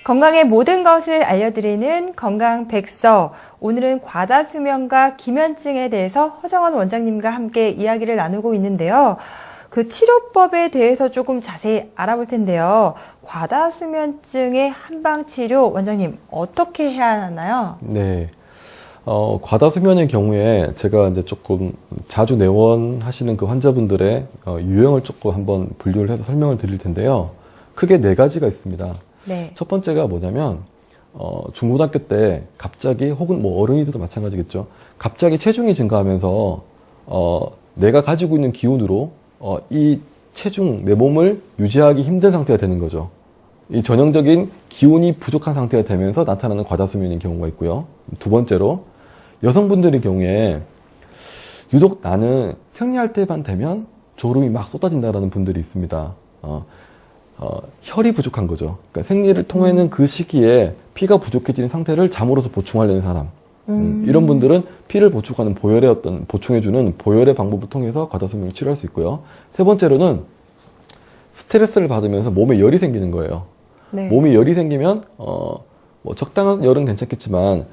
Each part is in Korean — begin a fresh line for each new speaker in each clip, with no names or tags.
건강의 모든 것을 알려드리는 건강 백서. 오늘은 과다수면과 기면증에 대해서 허정원 원장님과 함께 이야기를 나누고 있는데요. 그 치료법에 대해서 조금 자세히 알아볼 텐데요. 과다수면증의 한방치료, 원장님 어떻게 해야 하나요?
네. 과다수면의 경우에 제가 이제 조금 자주 내원하시는 그 환자분들의 유형을 조금 한번 분류를 해서 설명을 드릴 텐데요. 크게 네 가지가 있습니다.
네.
첫 번째가 뭐냐면, 중고등학교 때 갑자기, 혹은 뭐 어른이들도 마찬가지겠죠. 갑자기 체중이 증가하면서, 내가 가지고 있는 기운으로, 이 체중, 내 몸을 유지하기 힘든 상태가 되는 거죠. 이 전형적인 기운이 부족한 상태가 되면서 나타나는 과다수면인 경우가 있고요. 두 번째로, 여성분들의 경우에, 유독 나는 생리할 때만 되면 졸음이 막 쏟아진다라는 분들이 있습니다. 혈이 부족한 거죠. 그러니까 생리를 통해는 그 시기에 피가 부족해지는 상태를 잠으로써 보충하려는 사람. 이런 분들은 피를 보충하는 보충해주는 보혈의 방법을 통해서 과다수면을 치료할 수 있고요. 세 번째로는 스트레스를 받으면서 몸에 열이 생기는 거예요.
네.
몸에 열이 생기면, 뭐 적당한 열은 괜찮겠지만,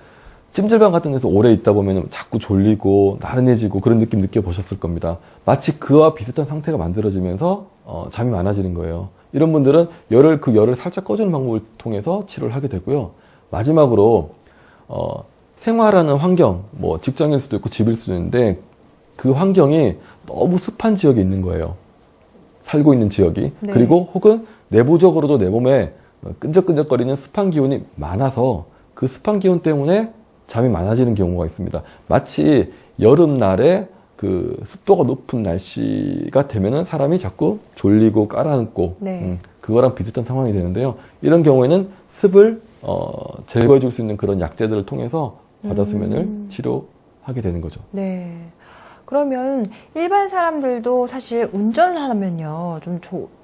찜질방 같은 데서 오래 있다 보면 자꾸 졸리고 나른해지고 그런 느낌 느껴보셨을 겁니다. 마치 그와 비슷한 상태가 만들어지면서 잠이 많아지는 거예요. 이런 분들은 그 열을 살짝 꺼주는 방법을 통해서 치료를 하게 되고요. 마지막으로 생활하는 환경, 뭐 직장일 수도 있고 집일 수도 있는데 그 환경이 너무 습한 지역에 있는 거예요. 살고 있는 지역이.
네.
그리고 혹은 내부적으로도 내 몸에 끈적끈적거리는 습한 기운이 많아서 그 습한 기운 때문에 잠이 많아지는 경우가 있습니다. 마치 여름날에 그 습도가 높은 날씨가 되면은 사람이 자꾸 졸리고 깔아앉고,
네.
그거랑 비슷한 상황이 되는데요. 이런 경우에는 습을 제거해 줄 수 있는 그런 약재들을 통해서 과다수면을 치료하게 되는 거죠.
네. 그러면 일반 사람들도 사실 운전을 하면요,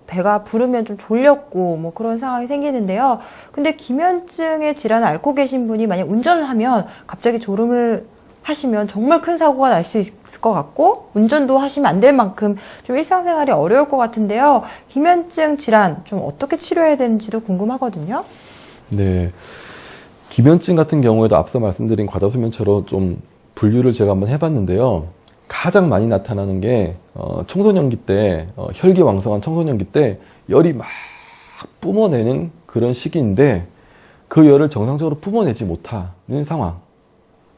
배가 부르면 좀 졸렸고 뭐 그런 상황이 생기는데요. 근데 기면증의 질환을 앓고 계신 분이 만약 운전을 하면 갑자기 졸음을 하시면 정말 큰 사고가 날 수 있을 것 같고, 운전도 하시면 안 될 만큼 좀 일상생활이 어려울 것 같은데요. 기면증 질환 좀 어떻게 치료해야 되는지도 궁금하거든요.
네. 기면증 같은 경우에도 앞서 말씀드린 과다수면처럼 좀 분류를 제가 한번 해봤는데요. 가장 많이 나타나는 게 청소년기 때, 혈기왕성한 청소년기 때 열이 막 뿜어내는 그런 시기인데 그 열을 정상적으로 뿜어내지 못하는 상황.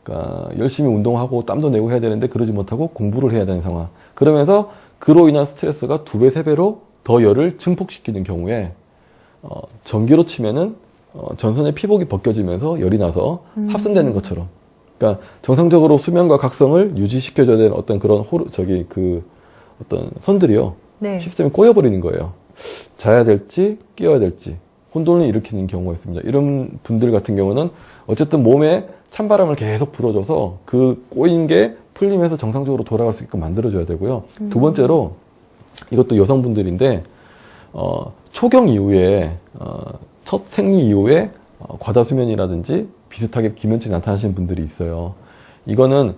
그러니까 열심히 운동하고 땀도 내고 해야 되는데 그러지 못하고 공부를 해야 되는 상황. 그러면서 그로 인한 스트레스가 2배, 3배로 더 열을 증폭시키는 경우에 전기로 치면은 전선의 피복이 벗겨지면서 열이 나서 합선되는 것처럼. 그러니까 정상적으로 수면과 각성을 유지시켜줘야 되는 어떤 그런 어떤 선들이요.
네.
시스템이 꼬여버리는 거예요. 자야 될지 깨어야 될지 혼돈을 일으키는 경우가 있습니다. 이런 분들 같은 경우는 어쨌든 몸에 찬바람을 계속 불어줘서 그 꼬인 게 풀리면서 정상적으로 돌아갈 수 있게끔 만들어줘야 되고요. 두 번째로 이것도 여성분들인데 초경 이후에 첫 생리 이후에 과다수면이라든지 비슷하게 기면증이 나타나시는 분들이 있어요. 이거는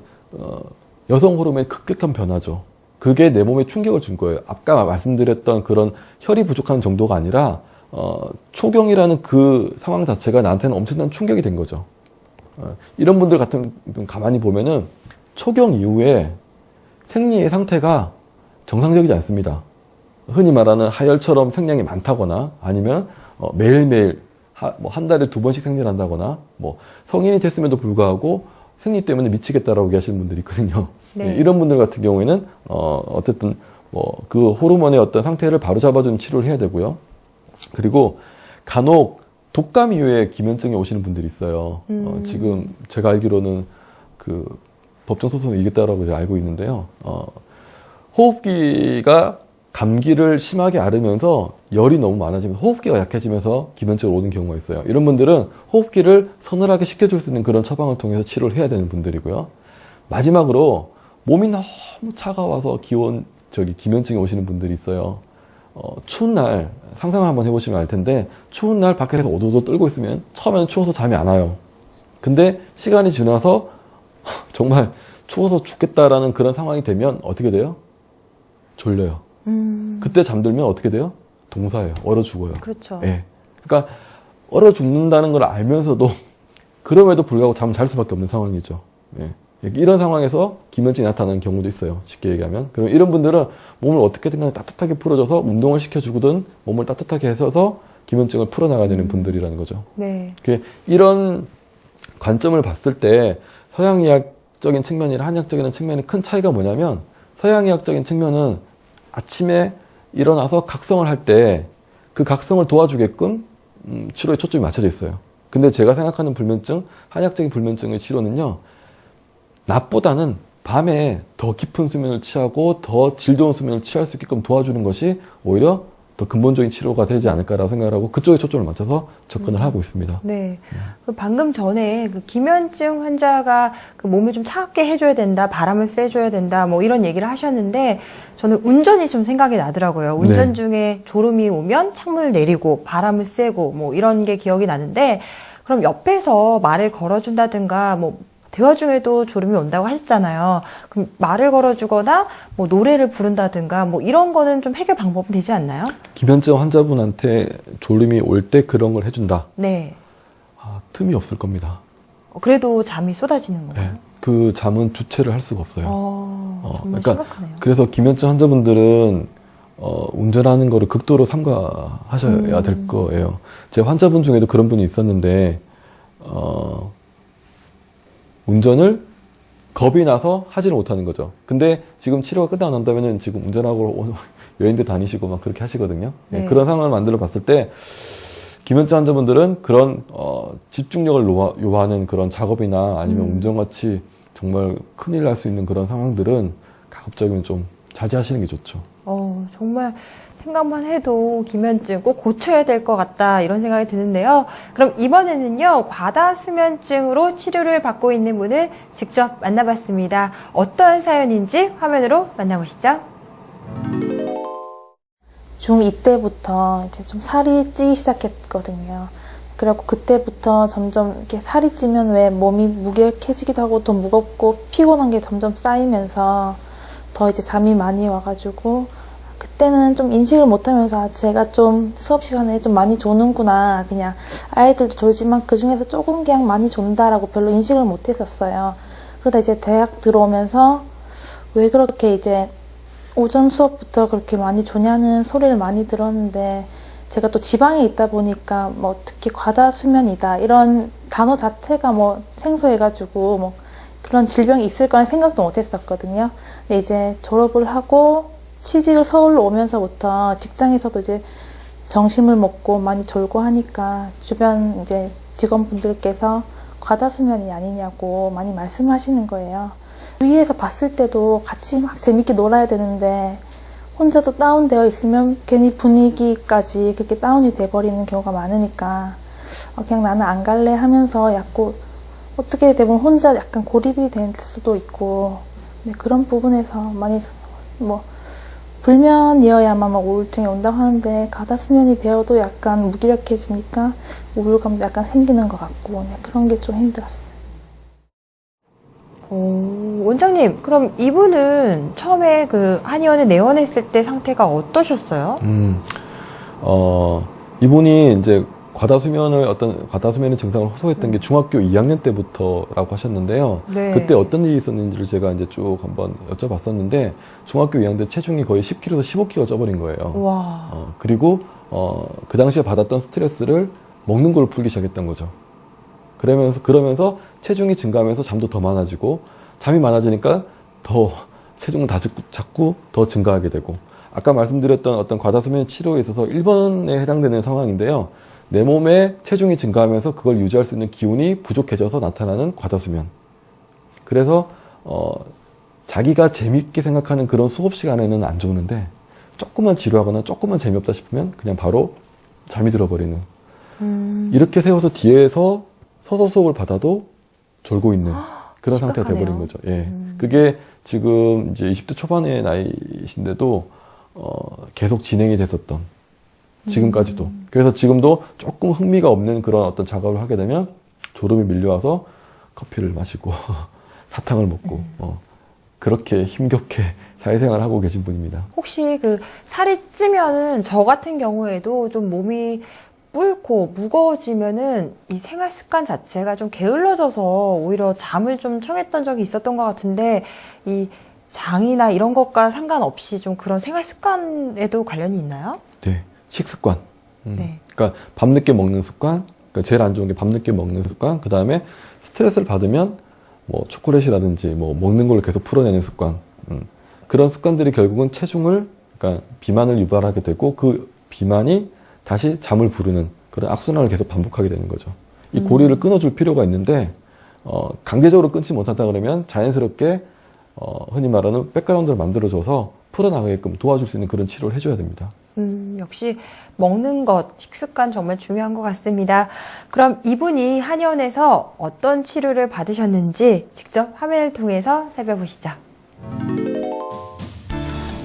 여성 호르몬의 급격한 변화죠. 그게 내 몸에 충격을 준 거예요. 아까 말씀드렸던 그런 혈이 부족한 정도가 아니라 초경이라는 그 상황 자체가 나한테는 엄청난 충격이 된 거죠. 이런 분들 같은 가만히 보면은 초경 이후에 생리의 상태가 정상적이지 않습니다. 흔히 말하는 하혈처럼 생량이 많다거나 아니면 매일매일 한 달에 2번씩 생리를 한다거나 뭐 성인이 됐음에도 불구하고 생리 때문에 미치겠다라고 얘기하시는 분들이 있거든요.
네.
이런 분들 같은 경우에는 어쨌든 뭐 그 호르몬의 어떤 상태를 바로 잡아주는 치료를 해야 되고요. 그리고 간혹 독감 이후에 기면증이 오시는 분들이 있어요. 지금 제가 알기로는 그 법정 소송이 이겼다라고 알고 있는데요. 호흡기가 감기를 심하게 앓으면서 열이 너무 많아지면서 호흡기가 약해지면서 기면증이 오는 경우가 있어요. 이런 분들은 호흡기를 서늘하게 식혀줄 수 있는 그런 처방을 통해서 치료를 해야 되는 분들이고요. 마지막으로 몸이 너무 차가워서 기면증이 오시는 분들이 있어요. 추운 날 상상을 한번 해보시면 알 텐데 추운 날 밖에서 오도도 떨고 있으면 처음에는 추워서 잠이 안 와요. 근데 시간이 지나서 정말 추워서 죽겠다라는 그런 상황이 되면 어떻게 돼요? 졸려요. 그때 잠들면 어떻게 돼요? 동사예요. 얼어 죽어요.
그렇죠.
예. 그러니까 얼어 죽는다는 걸 알면서도 그럼에도 불구하고 잠을 잘 수밖에 없는 상황이죠. 예. 이런 상황에서 기면증이 나타나는 경우도 있어요. 쉽게 얘기하면. 그럼 이런 분들은 몸을 어떻게든 간에 따뜻하게 풀어줘서 운동을 시켜주거든 몸을 따뜻하게 해서 기면증을 풀어나가야 되는 분들이라는 거죠.
네.
이런 관점을 봤을 때 서양의학적인 측면이랑 한의학적인 측면의 큰 차이가 뭐냐면 서양의학적인 측면은 아침에 일어나서 각성을 할 때 그 각성을 도와주게끔 치료에 초점이 맞춰져 있어요. 근데 제가 생각하는 불면증, 한의학적인 불면증의 치료는요, 낮보다는 밤에 더 깊은 수면을 취하고 더 질 좋은 수면을 취할 수 있게끔 도와주는 것이 오히려 더 근본적인 치료가 되지 않을까라고 생각을 하고 그쪽에 초점을 맞춰서 접근을 하고 있습니다.
네. 그 방금 전에 그 기면증 환자가 그 몸을 좀 차갑게 해줘야 된다, 바람을 쐬줘야 된다, 뭐 이런 얘기를 하셨는데 저는 운전이 좀 생각이 나더라고요. 운전
네.
중에 졸음이 오면 창문을 내리고 바람을 쐬고 뭐 이런 게 기억이 나는데 그럼 옆에서 말을 걸어준다든가 뭐 대화 중에도 졸음이 온다고 하셨잖아요. 그럼 말을 걸어주거나 뭐 노래를 부른다든가 뭐 이런 거는 좀 해결 방법은 되지 않나요?
기면증 환자분한테 졸음이 올 때 그런 걸 해준다.
네.
틈이 없을 겁니다.
그래도 잠이 쏟아지는 건가요?
네. 그 잠은 주체를 할 수가 없어요.
정말
그러니까
심각하네요.
그래서 기면증 환자분들은 운전하는 거를 극도로 삼가하셔야 될 거예요. 제 환자분 중에도 그런 분이 있었는데 운전을 겁이 나서 하지는 못하는 거죠. 근데 지금 치료가 끝나고 난 다음에는 지금 운전하고 여행도 다니시고 막 그렇게 하시거든요.
네.
그런 상황을 만들어 봤을 때 기면증 환자분들은 그런 집중력을 요하는 그런 작업이나 아니면 운전같이 정말 큰일 날 수 있는 그런 상황들은 가급적이면 좀 자제하시는 게 좋죠.
정말 생각만 해도 기면증 꼭 고쳐야 될 것 같다 이런 생각이 드는데요. 그럼 이번에는요, 과다수면증으로 치료를 받고 있는 분을 직접 만나봤습니다. 어떤 사연인지 화면으로 만나보시죠.
중2 때부터 이제 좀 살이 찌기 시작했거든요. 그래갖고 그때부터 점점 이렇게 살이 찌면 왜 몸이 무기력해지기도 하고 더 무겁고 피곤한 게 점점 쌓이면서 더 이제 잠이 많이 와가지고 그때는 좀 인식을 못하면서 제가 좀 수업 시간에 좀 많이 조는구나, 그냥 아이들도 졸지만 그 중에서 조금 그냥 많이 존다라고 별로 인식을 못했었어요. 그러다 이제 대학 들어오면서 왜 그렇게 이제 오전 수업부터 그렇게 많이 조냐는 소리를 많이 들었는데 제가 또 지방에 있다 보니까 뭐 특히 과다수면이다 이런 단어 자체가 뭐 생소해가지고 뭐 그런 질병이 있을 거란 생각도 못했었거든요. 근데 이제 졸업을 하고 취직을 서울로 오면서부터 직장에서도 이제 점심을 먹고 많이 졸고 하니까 주변 이제 직원분들께서 과다수면이 아니냐고 많이 말씀하시는 거예요. 주위에서 봤을 때도 같이 막 재밌게 놀아야 되는데 혼자도 다운되어 있으면 괜히 분위기까지 그렇게 다운이 돼버리는 경우가 많으니까 그냥 나는 안 갈래 하면서 약간 어떻게 되면 혼자 약간 고립이 될 수도 있고 그런 부분에서 많이 뭐 불면이어야만 막 우울증이 온다고 하는데 과다수면이 되어도 약간 무기력해지니까 우울감도 약간 생기는 것 같고 그런 게 좀 힘들었어요.
원장님, 그럼 이분은 처음에 그 한의원에 내원했을 때 상태가 어떠셨어요?
이분이 이제 과다수면의 증상을 호소했던 게 중학교 2학년 때부터라고 하셨는데요.
네.
그때 어떤 일이 있었는지를 제가 이제 쭉 한번 여쭤봤었는데 중학교 2학년 때 체중이 거의 10kg에서 15kg 쪄버린 거예요.
와.
그리고 그 당시에 받았던 스트레스를 먹는 걸로 풀기 시작했던 거죠. 그러면서 체중이 증가하면서 잠도 더 많아지고 잠이 많아지니까 더 체중은 자꾸 더 증가하게 되고 아까 말씀드렸던 어떤 과다수면 치료에 있어서 1번에 해당되는 상황인데요. 내 몸에 체중이 증가하면서 그걸 유지할 수 있는 기운이 부족해져서 나타나는 과다수면. 그래서 자기가 재밌게 생각하는 그런 수업 시간에는 안 좋은데 조금만 지루하거나 조금만 재미없다 싶으면 그냥 바로 잠이 들어버리는. 이렇게 세워서 뒤에서 서서 수업을 받아도 졸고 있는 그런 상태가 돼버린 거죠. 예. 그게 지금 이제 20대 초반의 나이신데도 계속 진행이 됐었던 지금까지도. 그래서 지금도 조금 흥미가 없는 그런 어떤 작업을 하게 되면 졸음이 밀려와서 커피를 마시고 사탕을 먹고 그렇게 힘겹게 사회생활을 하고 계신 분입니다.
혹시 그 살이 찌면은 저 같은 경우에도 좀 몸이 불고 무거워지면은 이 생활 습관 자체가 좀 게을러져서 오히려 잠을 좀 청했던 적이 있었던 것 같은데 이 장이나 이런 것과 상관없이 좀 그런 생활 습관에도 관련이 있나요?
네, 식습관.
네.
그러니까 밤늦게 먹는 습관, 그러니까 제일 안 좋은 게 밤늦게 먹는 습관, 그 다음에 스트레스를 받으면 뭐 초콜릿이라든지 뭐 먹는 걸 계속 풀어내는 습관. 그런 습관들이 결국은 체중을, 그러니까 비만을 유발하게 되고 그 비만이 다시 잠을 부르는 그런 악순환을 계속 반복하게 되는 거죠. 이 고리를 끊어줄 필요가 있는데 강제적으로 끊지 못한다 그러면 자연스럽게 흔히 말하는 백그라운드를 만들어줘서 풀어나가게끔 도와줄 수 있는 그런 치료를 해줘야 됩니다.
역시 먹는 것, 식습관 정말 중요한 것 같습니다. 그럼 이분이 한의원에서 어떤 치료를 받으셨는지 직접 화면을 통해서 살펴보시죠.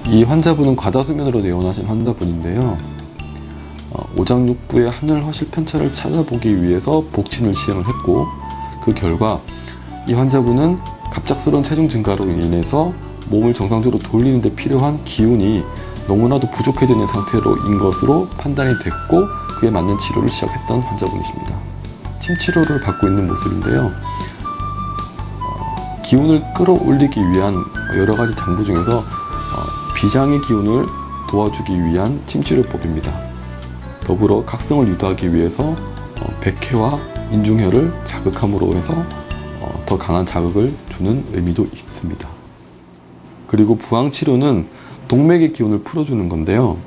이 환자분은 과다수면으로 내원하신 환자분인데요. 오장육부의 하늘허실 편차를 찾아보기 위해서 복진을 시행을 했고 그 결과 이 환자분은 갑작스러운 체중 증가로 인해서 몸을 정상적으로 돌리는 데 필요한 기운이 너무나도 부족해지는 상태로인 것으로 판단이 됐고 그에 맞는 치료를 시작했던 환자분이십니다. 침 치료를 받고 있는 모습인데요. 기운을 끌어올리기 위한 여러 가지 장부 중에서 비장의 기운을 도와주기 위한 침치료법입니다. 더불어 각성을 유도하기 위해서 백회와 인중혈을 자극함으로 해서 더 강한 자극을 주는 의미도 있습니다. 그리고 부항치료는 동맥의 기운을 풀어주는 건데요.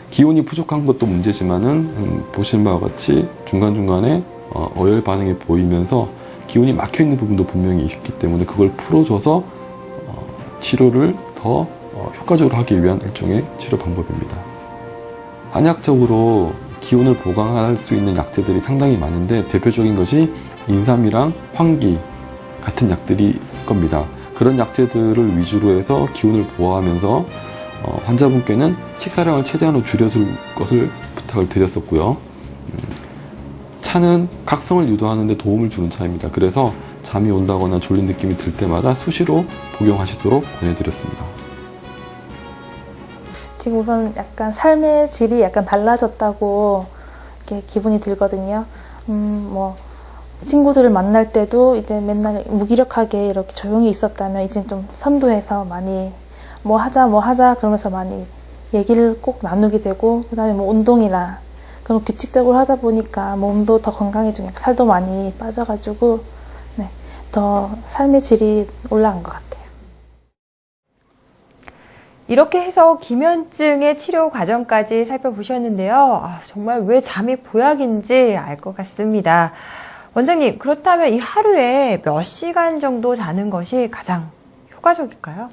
기운이 부족한 것도 문제지만은 보시는 바와 같이 중간중간에 어혈 반응이 보이면서 기운이 막혀있는 부분도 분명히 있기 때문에 그걸 풀어줘서 치료를 더 효과적으로 하기 위한 일종의 치료 방법입니다. 한약적으로 기운을 보강할 수 있는 약재들이 상당히 많은데 대표적인 것이 인삼이랑 황기 같은 약들이 겁니다. 그런 약재들을 위주로 해서 기운을 보호하면서 환자분께는 식사량을 최대한으로 줄여줄 것을 부탁을 드렸었고요. 차는 각성을 유도하는 데 도움을 주는 차입니다. 그래서 잠이 온다거나 졸린 느낌이 들 때마다 수시로 복용하시도록 권해드렸습니다.
지금 우선 약간 삶의 질이 약간 달라졌다고 이렇게 기분이 들거든요. 뭐 친구들을 만날 때도 이제 맨날 무기력하게 이렇게 조용히 있었다면 이제 좀 선두해서 많이 뭐 하자 그러면서 많이 얘기를 꼭 나누게 되고 그다음에 뭐 운동이나 그런 규칙적으로 하다 보니까 몸도 더 건강해지고 살도 많이 빠져가지고 네, 더 삶의 질이 올라간 것 같아요.
이렇게 해서 기면증의 치료 과정까지 살펴보셨는데요. 정말 왜 잠이 보약인지 알 것 같습니다. 원장님, 그렇다면 이 하루에 몇 시간 정도 자는 것이 가장 효과적일까요?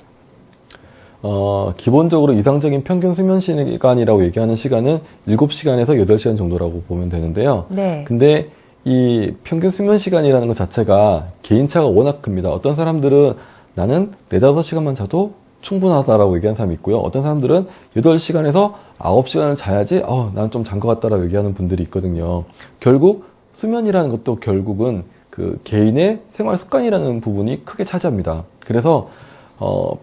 기본적으로 이상적인 평균 수면 시간이라고 얘기하는 시간은 7시간에서 8시간 정도라고 보면 되는데요.
네.
근데 이 평균 수면 시간이라는 것 자체가 개인차가 워낙 큽니다. 어떤 사람들은 나는 4, 5시간만 자도 충분하다라고 얘기하는 사람이 있고요. 어떤 사람들은 8시간에서 9시간을 자야지 난 좀 잔 것 같다라고 얘기하는 분들이 있거든요. 결국 수면이라는 것도 결국은 그 개인의 생활 습관이라는 부분이 크게 차지합니다. 그래서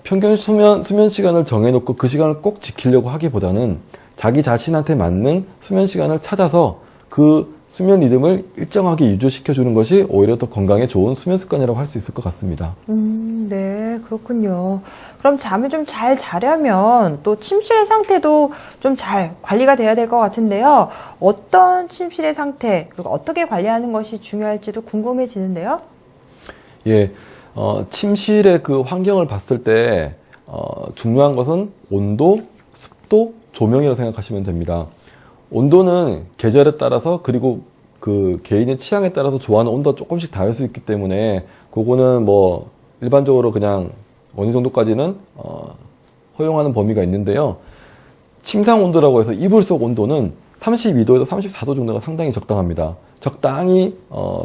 평균 수면 시간을 정해놓고 그 시간을 꼭 지키려고 하기보다는 자기 자신한테 맞는 수면 시간을 찾아서 그 수면 리듬을 일정하게 유지시켜주는 것이 오히려 더 건강에 좋은 수면 습관이라고 할 수 있을 것 같습니다.
네, 그렇군요. 그럼 잠을 좀 잘 자려면 또 침실의 상태도 좀 잘 관리가 돼야 될 것 같은데요. 어떤 침실의 상태, 그리고 어떻게 관리하는 것이 중요할지도 궁금해지는데요.
예, 침실의 그 환경을 봤을 때 중요한 것은 온도, 습도, 조명이라고 생각하시면 됩니다. 온도는 계절에 따라서 그리고 그 개인의 취향에 따라서 좋아하는 온도가 조금씩 다를 수 있기 때문에 그거는 뭐 일반적으로 그냥 어느 정도까지는 허용하는 범위가 있는데요. 침상 온도라고 해서 이불 속 온도는 32도에서 34도 정도가 상당히 적당합니다. 적당히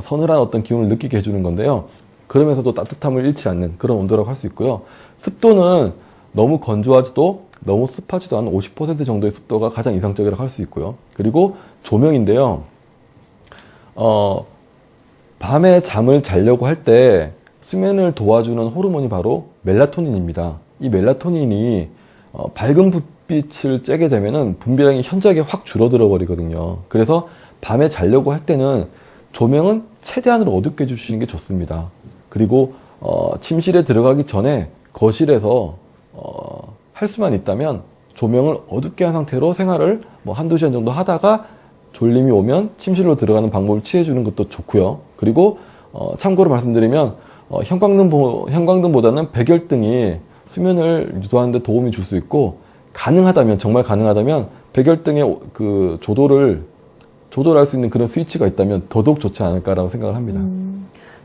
서늘한 어떤 기운을 느끼게 해주는 건데요. 그러면서도 따뜻함을 잃지 않는 그런 온도라고 할 수 있고요. 습도는 너무 건조하지도 너무 습하지도 않은 50% 정도의 습도가 가장 이상적이라고 할 수 있고요. 그리고 조명인데요. 밤에 잠을 자려고 할 때 수면을 도와주는 호르몬이 바로 멜라토닌입니다. 이 멜라토닌이 밝은 불빛을 쬐게 되면은 분비량이 현저하게 확 줄어들어 버리거든요. 그래서 밤에 자려고 할 때는 조명은 최대한으로 어둡게 해주시는 게 좋습니다. 그리고 침실에 들어가기 전에 거실에서 할 수만 있다면 조명을 어둡게 한 상태로 생활을 뭐 한두 시간 정도 하다가 졸림이 오면 침실로 들어가는 방법을 취해주는 것도 좋고요. 그리고 참고로 말씀드리면 형광등보다는 백열등이 수면을 유도하는 데 도움이 줄 수 있고, 가능하다면, 정말 가능하다면 백열등의 그 조절할 수 있는 그런 스위치가 있다면 더더욱 좋지 않을까라고 생각을 합니다.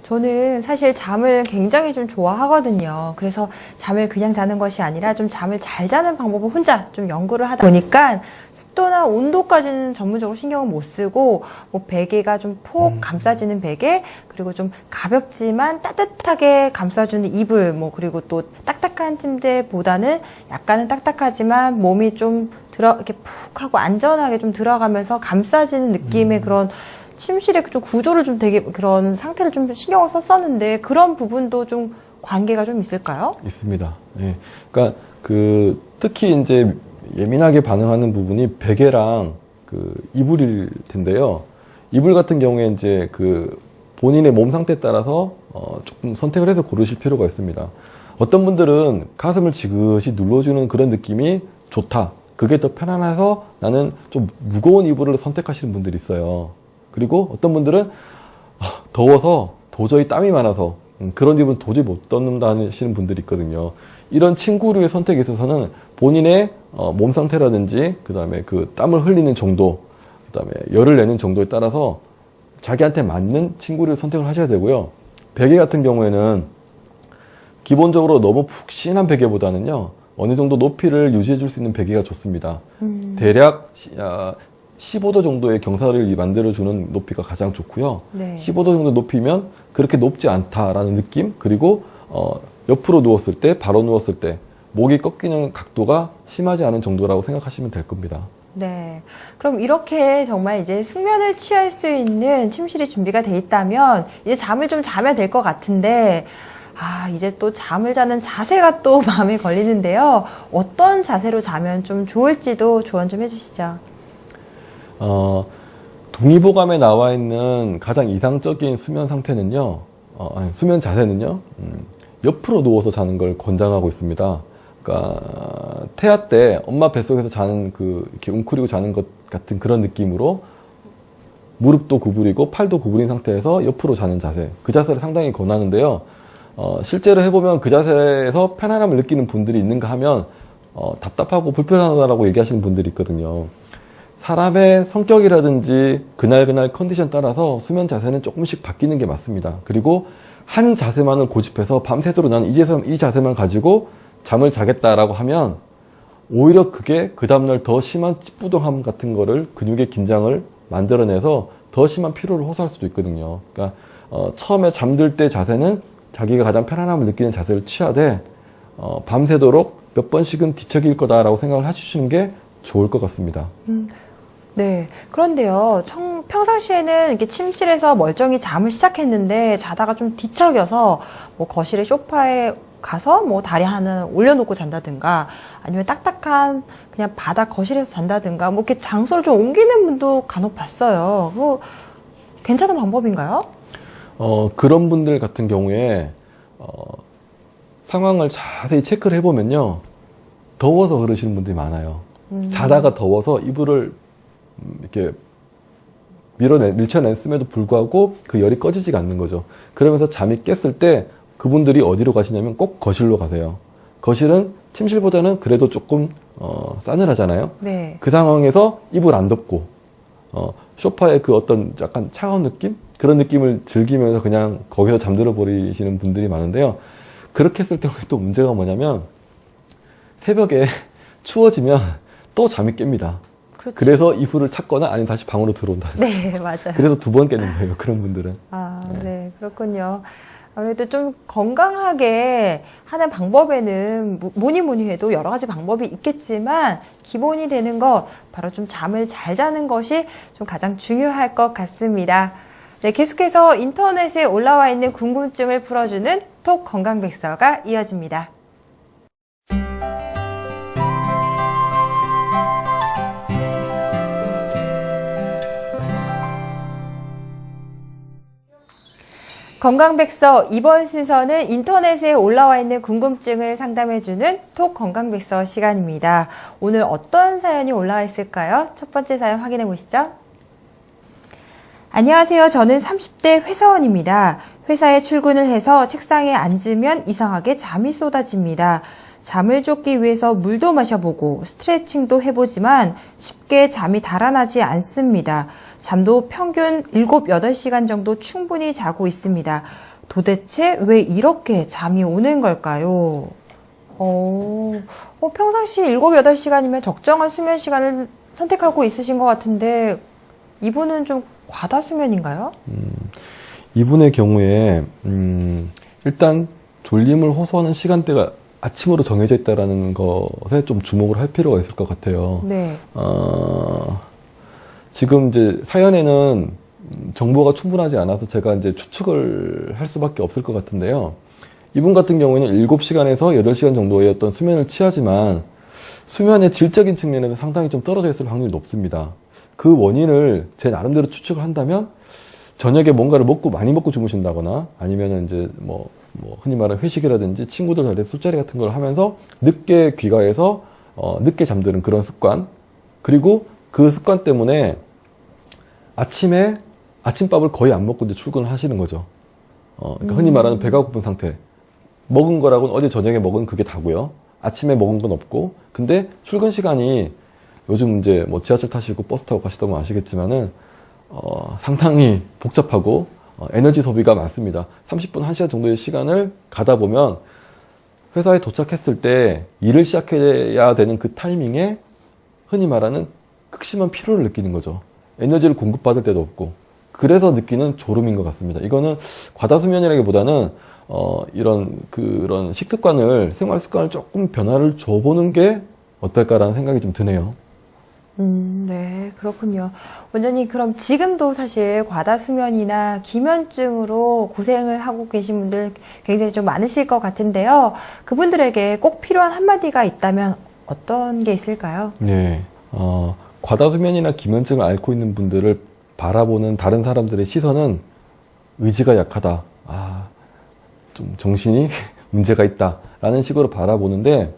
저는 사실 잠을 굉장히 좀 좋아하거든요. 그래서 잠을 그냥 자는 것이 아니라 좀 잠을 잘 자는 방법을 혼자 좀 연구를 하다 보니까 습도나 온도까지는 전문적으로 신경을 못 쓰고, 뭐 베개가 좀 폭 감싸지는 베개, 그리고 좀 가볍지만 따뜻하게 감싸주는 이불, 뭐 그리고 또 딱딱한 침대보다는 약간은 딱딱하지만 몸이 좀 이렇게 푹 하고 안전하게 좀 들어가면서 감싸지는 느낌의 그런 침실의 좀 구조를 좀 되게 그런 상태를 좀 신경을 썼었는데, 그런 부분도 좀 관계가 좀 있을까요?
있습니다. 예. 그러니까 특히 이제 예민하게 반응하는 부분이 베개랑 이불일 텐데요. 이불 같은 경우에 이제 본인의 몸 상태에 따라서 조금 선택을 해서 고르실 필요가 있습니다. 어떤 분들은 가슴을 지그시 눌러주는 그런 느낌이 좋다, 그게 더 편안해서 나는 좀 무거운 이불을 선택하시는 분들이 있어요. 그리고 어떤 분들은 더워서 도저히 땀이 많아서 그런 이불은 도저히 못 덮는다 하시는 분들이 있거든요. 이런 침구류의 선택에 있어서는 본인의 몸 상태라든지, 그 다음에 땀을 흘리는 정도, 그 다음에 열을 내는 정도에 따라서 자기한테 맞는 침구류를 선택을 하셔야 되고요. 베개 같은 경우에는 기본적으로 너무 푹신한 베개보다는요, 어느 정도 높이를 유지해 줄 수 있는 베개가 좋습니다. 대략 15도 정도의 경사를 만들어주는 높이가 가장 좋고요.
네.
15도 정도 높이면 그렇게 높지 않다라는 느낌, 그리고 옆으로 누웠을 때, 바로 누웠을 때 목이 꺾이는 각도가 심하지 않은 정도라고 생각하시면 될 겁니다.
네. 그럼 이렇게 정말 이제 숙면을 취할 수 있는 침실이 준비가 돼 있다면 이제 잠을 좀 자면 될 것 같은데, 이제 또 잠을 자는 자세가 또 마음에 걸리는데요. 어떤 자세로 자면 좀 좋을지도 조언 좀 해주시죠.
동의보감에 나와 있는 가장 이상적인 수면 상태는요, 수면 자세는요, 옆으로 누워서 자는 걸 권장하고 있습니다. 그러니까 태아 때 엄마 뱃속에서 자는 이렇게 웅크리고 자는 것 같은 그런 느낌으로 무릎도 구부리고 팔도 구부린 상태에서 옆으로 자는 자세, 그 자세를 상당히 권하는데요. 실제로 해보면 그 자세에서 편안함을 느끼는 분들이 있는가 하면 답답하고 불편하다라고 얘기하시는 분들이 있거든요. 사람의 성격이라든지 그날 컨디션 따라서 수면 자세는 조금씩 바뀌는 게 맞습니다. 그리고 한 자세만을 고집해서 밤새도록 나는 이 자세만 가지고 잠을 자겠다라고 하면 오히려 그게 그 다음날 더 심한 찌뿌둥함 같은 거를, 근육의 긴장을 만들어내서 더 심한 피로를 호소할 수도 있거든요. 그러니까 처음에 잠들 때 자세는 자기가 가장 편안함을 느끼는 자세를 취하되 밤새도록 몇 번씩은 뒤척일 거다라고 생각을 해주시는 게 좋을 것 같습니다.
네. 그런데요, 평상시에는 이렇게 침실에서 멀쩡히 잠을 시작했는데 자다가 좀 뒤척여서 뭐 거실의 소파에 가서 뭐 다리 하나 올려놓고 잔다든가, 아니면 딱딱한 그냥 바닥 거실에서 잔다든가, 뭐 이렇게 장소를 좀 옮기는 분도 간혹 봤어요. 그거 괜찮은 방법인가요?
그런 분들 같은 경우에 상황을 자세히 체크를 해보면요, 더워서 그러시는 분들이 많아요. 자다가 더워서 이불을 이렇게 밀쳐냈음에도 불구하고 그 열이 꺼지지가 않는 거죠. 그러면서 잠이 깼을 때 그분들이 어디로 가시냐면 꼭 거실로 가세요. 거실은 침실보다는 그래도 조금 싸늘하잖아요.
네.
그 상황에서 이불 안 덮고 소파의 어떤 약간 차가운 느낌? 그런 느낌을 즐기면서 그냥 거기서 잠들어 버리시는 분들이 많은데요. 그렇게 했을 경우에 또 문제가 뭐냐면 새벽에 추워지면 또 잠이 깹니다.
그렇죠.
그래서 이불을 찾거나 아니면 다시 방으로 들어온다.
네, 맞아요.
그래서 2번 깨는 거예요, 그런 분들은.
네, 그렇군요. 아무래도 좀 건강하게 하는 방법에는 뭐니 해도 여러 가지 방법이 있겠지만, 기본이 되는 것, 바로 좀 잠을 잘 자는 것이 좀 가장 중요할 것 같습니다. 네, 계속해서 인터넷에 올라와 있는 궁금증을 풀어주는 톡 건강백서가 이어집니다. 건강백서 이번 순서는 인터넷에 올라와 있는 궁금증을 상담해주는 톡 건강백서 시간입니다. 오늘 어떤 사연이 올라와 있을까요? 첫 번째 사연 확인해 보시죠. 안녕하세요. 저는 30대 회사원입니다. 회사에 출근을 해서 책상에 앉으면 이상하게 잠이 쏟아집니다. 잠을 쫓기 위해서 물도 마셔보고 스트레칭도 해보지만 쉽게 잠이 달아나지 않습니다. 잠도 평균 7, 8시간 정도 충분히 자고 있습니다. 도대체 왜 이렇게 잠이 오는 걸까요? 평상시 7, 8시간이면 적정한 수면 시간을 선택하고 있으신 것 같은데 이분은 좀 과다 수면인가요?
이분의 경우에 일단 졸림을 호소하는 시간대가 아침으로 정해져 있다는 것에 좀 주목을 할 필요가 있을 것 같아요.
네.
지금 이제 사연에는 정보가 충분하지 않아서 제가 이제 추측을 할 수밖에 없을 것 같은데요. 이분 같은 경우에는 7시간에서 8시간 정도의 어떤 수면을 취하지만 수면의 질적인 측면에서 상당히 좀 떨어져 있을 확률이 높습니다. 그 원인을 제 나름대로 추측을 한다면 저녁에 뭔가를 많이 먹고 주무신다거나 아니면은 이제 뭐 흔히 말하는 회식이라든지 친구들 자리에서 술자리 같은 걸 하면서 늦게 귀가해서 늦게 잠드는 그런 습관, 그리고 그 습관 때문에 아침에 아침밥을 거의 안 먹고 이제 출근을 하시는 거죠. 그러니까 흔히 말하는 배가 고픈 상태. 먹은 거라고는 어제 저녁에 먹은 그게 다고요. 아침에 먹은 건 없고, 근데 출근 시간이 요즘 이제 뭐 지하철 타시고 버스 타고 가시다 보면 아시겠지만은 상당히 복잡하고 에너지 소비가 많습니다. 30분, 1시간 정도의 시간을 가다 보면 회사에 도착했을 때 일을 시작해야 되는 그 타이밍에 흔히 말하는 극심한 피로를 느끼는 거죠. 에너지를 공급받을 때도 없고. 그래서 느끼는 졸음인 것 같습니다. 이거는 과다수면이라기보다는 그런 식습관을, 생활 습관을 조금 변화를 줘보는 게 어떨까라는 생각이 좀 드네요.
네, 그렇군요. 원장님, 그럼 지금도 사실 과다수면이나 기면증으로 고생을 하고 계신 분들 굉장히 좀 많으실 것 같은데요. 그분들에게 꼭 필요한 한마디가 있다면 어떤 게 있을까요?
네. 과다수면이나 기면증을 앓고 있는 분들을 바라보는 다른 사람들의 시선은 의지가 약하다. 좀 정신이 문제가 있다. 라는 식으로 바라보는데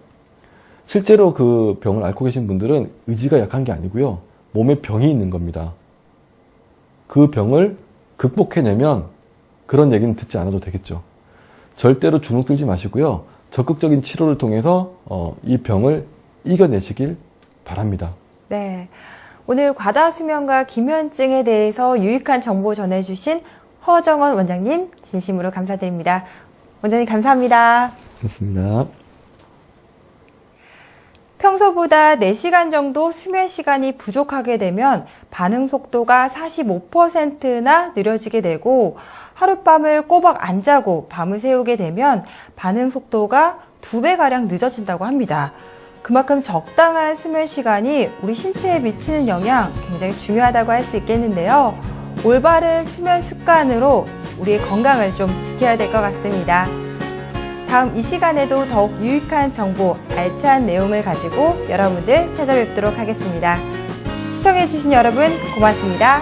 실제로 그 병을 앓고 계신 분들은 의지가 약한 게 아니고요. 몸에 병이 있는 겁니다. 그 병을 극복해내면 그런 얘기는 듣지 않아도 되겠죠. 절대로 주눅들지 마시고요. 적극적인 치료를 통해서 이 병을 이겨내시길 바랍니다.
네. 오늘 과다수면과 기면증에 대해서 유익한 정보 전해주신 허정원 원장님 진심으로 감사드립니다. 원장님 감사합니다.
고맙습니다.
평소보다 4시간 정도 수면 시간이 부족하게 되면 반응 속도가 45%나 느려지게 되고 하룻밤을 꼬박 안 자고 밤을 새우게 되면 반응 속도가 2배가량 늦어진다고 합니다. 그만큼 적당한 수면 시간이 우리 신체에 미치는 영향 굉장히 중요하다고 할 수 있겠는데요. 올바른 수면 습관으로 우리의 건강을 좀 지켜야 될 것 같습니다. 다음 이 시간에도 더욱 유익한 정보, 알찬 내용을 가지고 여러분들 찾아뵙도록 하겠습니다. 시청해주신 여러분 고맙습니다.